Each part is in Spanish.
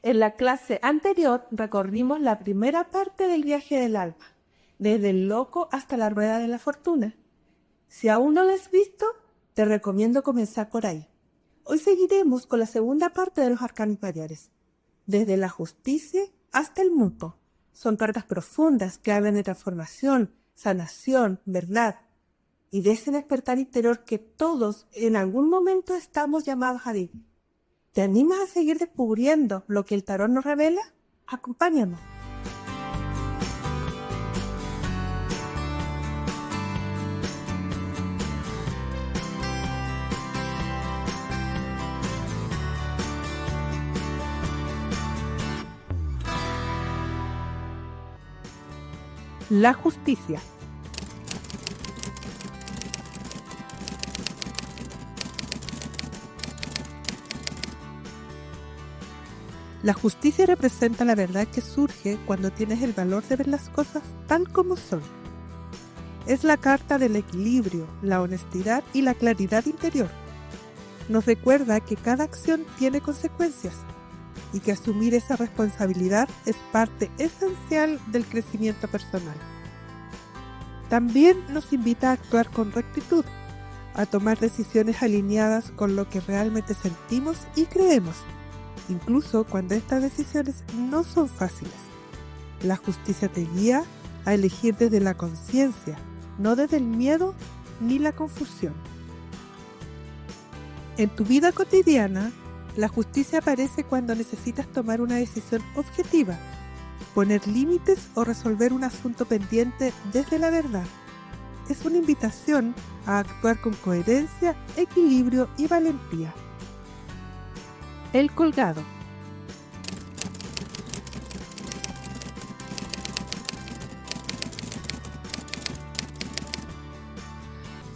En la clase anterior recorrimos la primera parte del viaje del alma, desde el loco hasta la rueda de la fortuna. Si aún no lo has visto, te recomiendo comenzar por ahí. Hoy seguiremos con la segunda parte de los arcanos mayores, desde la justicia hasta el mundo. Son cartas profundas que hablan de transformación, sanación, verdad y de ese despertar interior que todos en algún momento estamos llamados a vivir. ¿Te animas a seguir descubriendo lo que el tarot nos revela? Acompáñanos. La justicia. La justicia representa la verdad que surge cuando tienes el valor de ver las cosas tal como son. Es la carta del equilibrio, la honestidad y la claridad interior. Nos recuerda que cada acción tiene consecuencias y que asumir esa responsabilidad es parte esencial del crecimiento personal. También nos invita a actuar con rectitud, a tomar decisiones alineadas con lo que realmente sentimos y creemos, incluso cuando estas decisiones no son fáciles. La justicia te guía a elegir desde la conciencia, no desde el miedo ni la confusión. En tu vida cotidiana, la justicia aparece cuando necesitas tomar una decisión objetiva, poner límites o resolver un asunto pendiente desde la verdad. Es una invitación a actuar con coherencia, equilibrio y valentía. El colgado.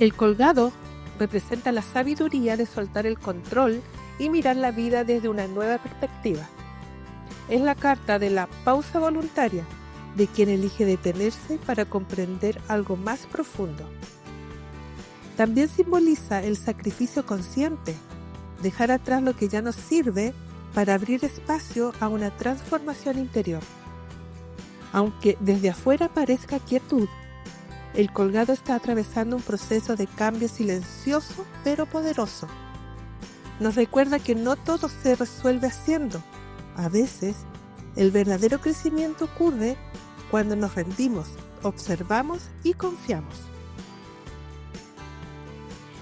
El colgado representa la sabiduría de soltar el control y mirar la vida desde una nueva perspectiva. Es la carta de la pausa voluntaria, de quien elige detenerse para comprender algo más profundo. También simboliza el sacrificio consciente, dejar atrás lo que ya no sirve para abrir espacio a una transformación interior. Aunque desde afuera parezca quietud, el colgado está atravesando un proceso de cambio silencioso pero poderoso. Nos recuerda que no todo se resuelve haciendo. A veces, el verdadero crecimiento ocurre cuando nos rendimos, observamos y confiamos.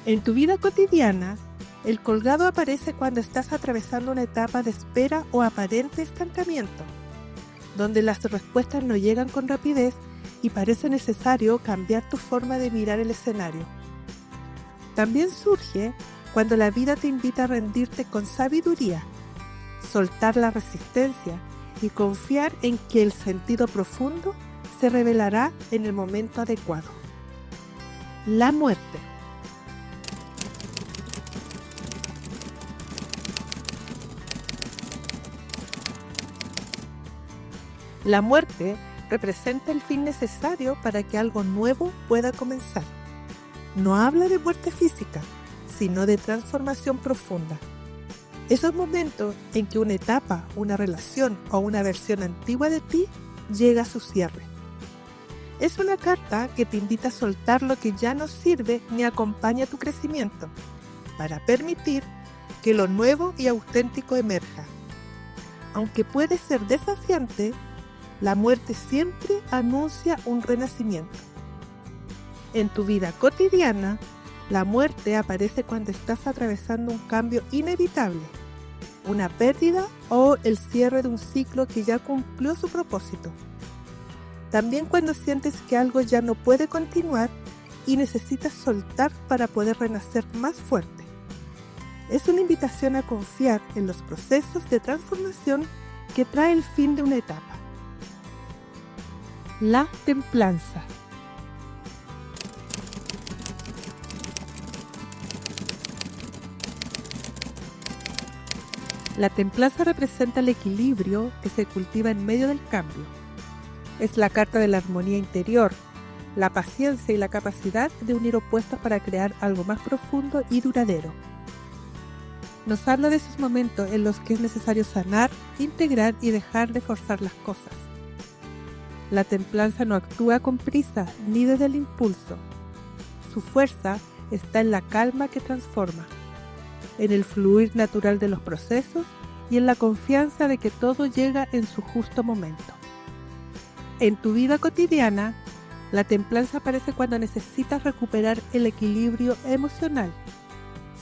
En tu vida cotidiana, el colgado aparece cuando estás atravesando una etapa de espera o aparente estancamiento, donde las respuestas no llegan con rapidez y parece necesario cambiar tu forma de mirar el escenario. También surge cuando la vida te invita a rendirte con sabiduría, soltar la resistencia y confiar en que el sentido profundo se revelará en el momento adecuado. La muerte. La muerte representa el fin necesario para que algo nuevo pueda comenzar. No habla de muerte física, sino de transformación profunda. Esos momentos en que una etapa, una relación o una versión antigua de ti llega a su cierre. Es una carta que te invita a soltar lo que ya no sirve ni acompaña tu crecimiento, para permitir que lo nuevo y auténtico emerja. Aunque puede ser desafiante, la muerte siempre anuncia un renacimiento. En tu vida cotidiana, la muerte aparece cuando estás atravesando un cambio inevitable, una pérdida o el cierre de un ciclo que ya cumplió su propósito. También cuando sientes que algo ya no puede continuar y necesitas soltar para poder renacer más fuerte. Es una invitación a confiar en los procesos de transformación que trae el fin de una etapa. La templanza. La templanza representa el equilibrio que se cultiva en medio del cambio. Es la carta de la armonía interior, la paciencia y la capacidad de unir opuestos para crear algo más profundo y duradero. Nos habla de esos momentos en los que es necesario sanar, integrar y dejar de forzar las cosas. La templanza no actúa con prisa ni desde el impulso. Su fuerza está en la calma que transforma, en el fluir natural de los procesos y en la confianza de que todo llega en su justo momento. En tu vida cotidiana, la templanza aparece cuando necesitas recuperar el equilibrio emocional,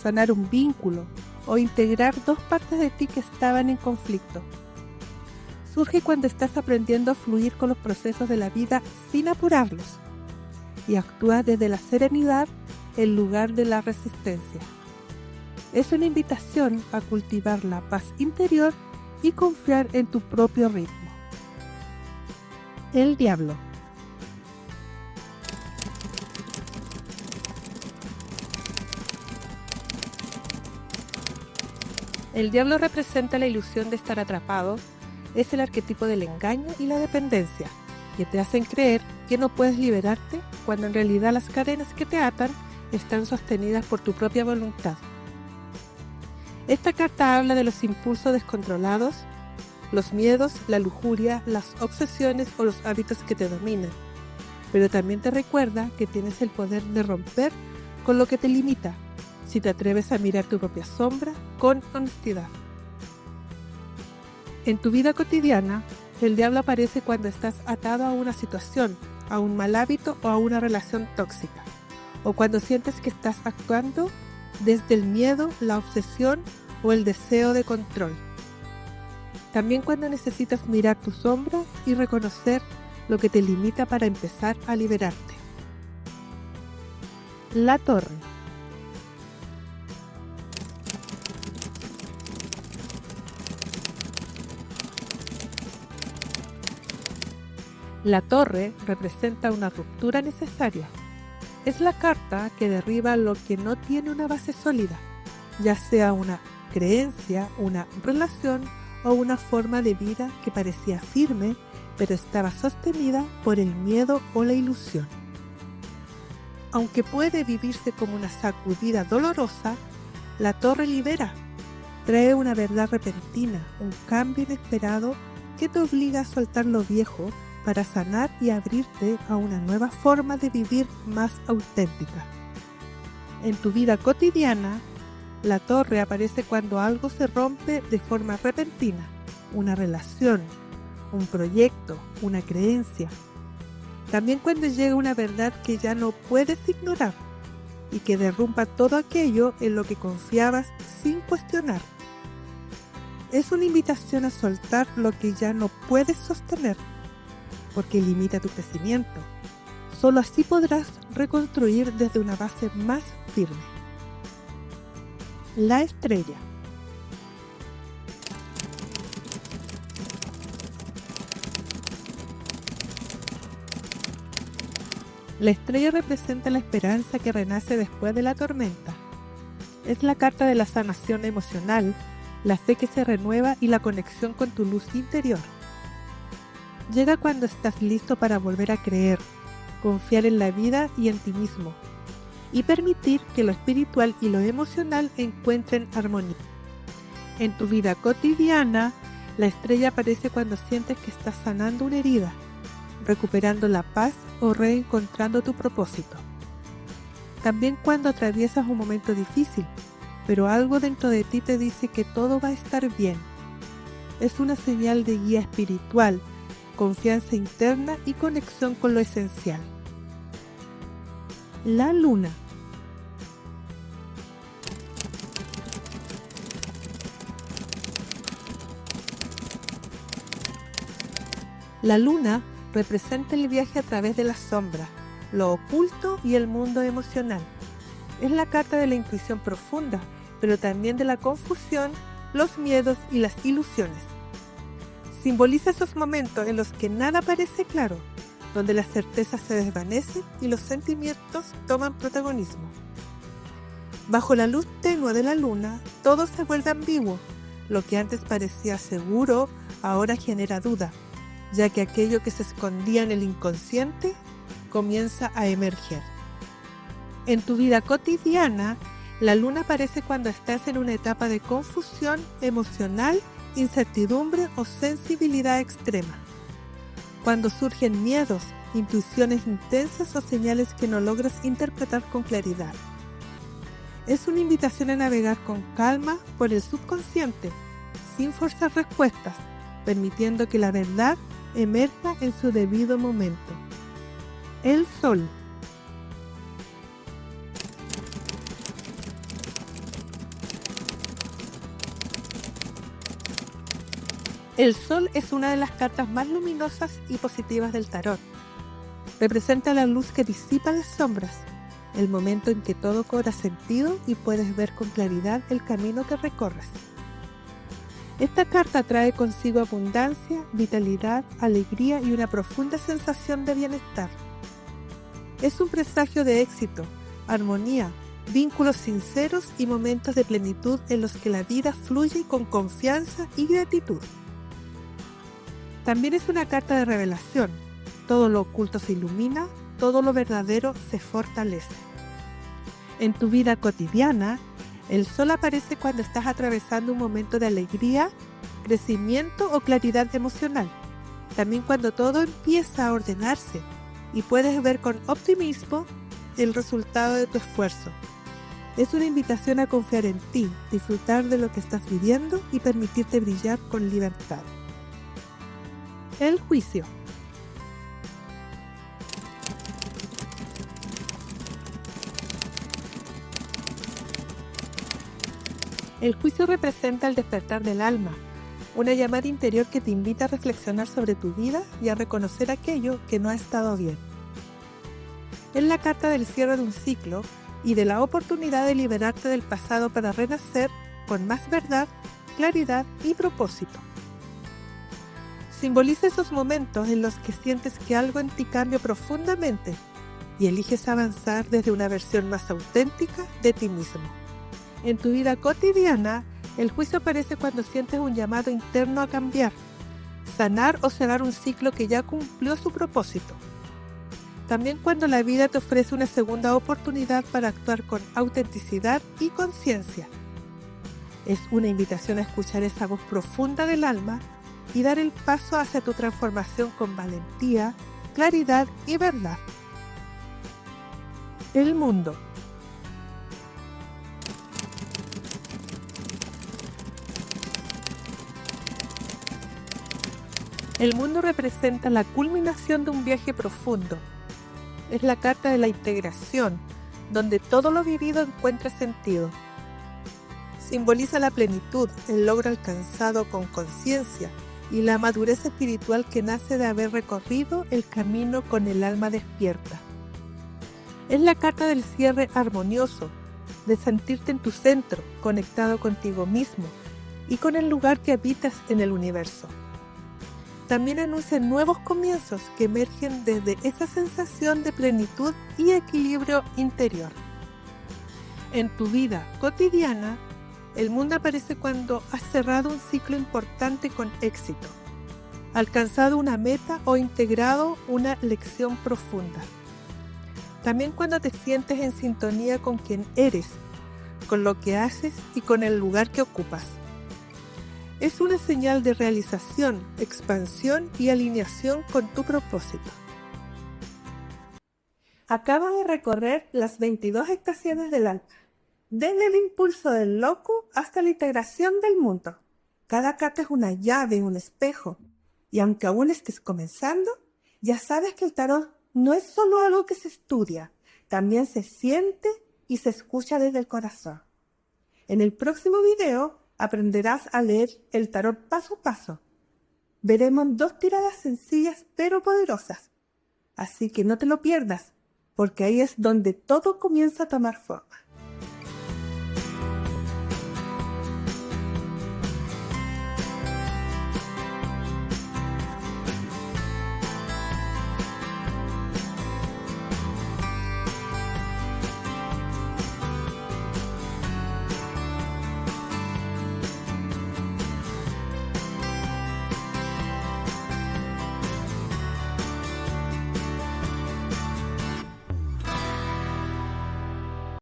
sanar un vínculo o integrar dos partes de ti que estaban en conflicto. Surge cuando estás aprendiendo a fluir con los procesos de la vida sin apurarlos y actúas desde la serenidad en lugar de la resistencia. Es una invitación a cultivar la paz interior y confiar en tu propio ritmo. El diablo. El diablo representa la ilusión de estar atrapado. Es el arquetipo del engaño y la dependencia, que te hacen creer que no puedes liberarte cuando en realidad las cadenas que te atan están sostenidas por tu propia voluntad. Esta carta habla de los impulsos descontrolados, los miedos, la lujuria, las obsesiones o los hábitos que te dominan, pero también te recuerda que tienes el poder de romper con lo que te limita, si te atreves a mirar tu propia sombra con honestidad. En tu vida cotidiana, el diablo aparece cuando estás atado a una situación, a un mal hábito o a una relación tóxica, o cuando sientes que estás actuando desde el miedo, la obsesión o el deseo de control. También cuando necesitas mirar tu sombra y reconocer lo que te limita para empezar a liberarte. La torre. La torre representa una ruptura necesaria. Es la carta que derriba lo que no tiene una base sólida, ya sea una creencia, una relación o una forma de vida que parecía firme, pero estaba sostenida por el miedo o la ilusión. Aunque puede vivirse como una sacudida dolorosa, la torre libera, trae una verdad repentina, un cambio inesperado que te obliga a soltar lo viejo para sanar y abrirte a una nueva forma de vivir más auténtica. En tu vida cotidiana, la torre aparece cuando algo se rompe de forma repentina, una relación, un proyecto, una creencia. También cuando llega una verdad que ya no puedes ignorar y que derrumba todo aquello en lo que confiabas sin cuestionar. Es una invitación a soltar lo que ya no puedes sostener, porque limita tu crecimiento. Solo así podrás reconstruir desde una base más firme. La estrella. La estrella representa la esperanza que renace después de la tormenta. Es la carta de la sanación emocional, la fe que se renueva y la conexión con tu luz interior. Llega cuando estás listo para volver a creer, confiar en la vida y en ti mismo, y permitir que lo espiritual y lo emocional encuentren armonía. En tu vida cotidiana, la estrella aparece cuando sientes que estás sanando una herida, recuperando la paz o reencontrando tu propósito. También cuando atraviesas un momento difícil, pero algo dentro de ti te dice que todo va a estar bien. Es una señal de guía espiritual, confianza interna y conexión con lo esencial. La luna. La luna representa el viaje a través de la sombra, lo oculto y el mundo emocional. Es la carta de la intuición profunda, pero también de la confusión, los miedos y las ilusiones. Simboliza esos momentos en los que nada parece claro, donde las certezas se desvanecen y los sentimientos toman protagonismo. Bajo la luz tenue de la luna, todo se vuelve ambiguo. Lo que antes parecía seguro, ahora genera duda, ya que aquello que se escondía en el inconsciente comienza a emerger. En tu vida cotidiana, La luna aparece cuando estás en una etapa de confusión emocional, incertidumbre o sensibilidad extrema. Cuando surgen miedos, intuiciones intensas o señales que no logras interpretar con claridad. Es una invitación a navegar con calma por el subconsciente, sin forzar respuestas, permitiendo que la verdad emerja en su debido momento. El sol. El sol es una de las cartas más luminosas y positivas del tarot. Representa la luz que disipa las sombras, el momento en que todo cobra sentido y puedes ver con claridad el camino que recorres. Esta carta trae consigo abundancia, vitalidad, alegría y una profunda sensación de bienestar. Es un presagio de éxito, armonía, vínculos sinceros y momentos de plenitud en los que la vida fluye con confianza y gratitud. También es una carta de revelación. Todo lo oculto se ilumina, todo lo verdadero se fortalece. En tu vida cotidiana, el sol aparece cuando estás atravesando un momento de alegría, crecimiento o claridad emocional. También cuando todo empieza a ordenarse y puedes ver con optimismo el resultado de tu esfuerzo. Es una invitación a confiar en ti, disfrutar de lo que estás viviendo y permitirte brillar con libertad. El juicio. El juicio representa el despertar del alma, una llamada interior que te invita a reflexionar sobre tu vida y a reconocer aquello que no ha estado bien. Es la carta del cierre de un ciclo y de la oportunidad de liberarte del pasado para renacer con más verdad, claridad y propósito. Simboliza esos momentos en los que sientes que algo en ti cambia profundamente y eliges avanzar desde una versión más auténtica de ti mismo. En tu vida cotidiana, el juicio aparece cuando sientes un llamado interno a cambiar, sanar o cerrar un ciclo que ya cumplió su propósito. También cuando la vida te ofrece una segunda oportunidad para actuar con autenticidad y conciencia. Es una invitación a escuchar esa voz profunda del alma y dar el paso hacia tu transformación con valentía, claridad y verdad. El mundo. El mundo representa la culminación de un viaje profundo. Es la carta de la integración, donde todo lo vivido encuentra sentido. Simboliza la plenitud, el logro alcanzado con conciencia y la madurez espiritual que nace de haber recorrido el camino con el alma despierta. Es la carta del cierre armonioso, de sentirte en tu centro, conectado contigo mismo y con el lugar que habitas en el universo. También anuncia nuevos comienzos que emergen desde esa sensación de plenitud y equilibrio interior. En tu vida cotidiana, el mundo aparece cuando has cerrado un ciclo importante con éxito, alcanzado una meta o integrado una lección profunda. También cuando te sientes en sintonía con quien eres, con lo que haces y con el lugar que ocupas. Es una señal de realización, expansión y alineación con tu propósito. Acabas de recorrer las 22 estaciones del alma, desde el impulso del loco hasta la integración del mundo. Cada carta es una llave, un espejo, y aunque aún estés comenzando, ya sabes que el tarot no es solo algo que se estudia, también se siente y se escucha desde el corazón. En el próximo video aprenderás a leer el tarot paso a paso. Veremos 2 tiradas sencillas pero poderosas. Así que no te lo pierdas, porque ahí es donde todo comienza a tomar forma.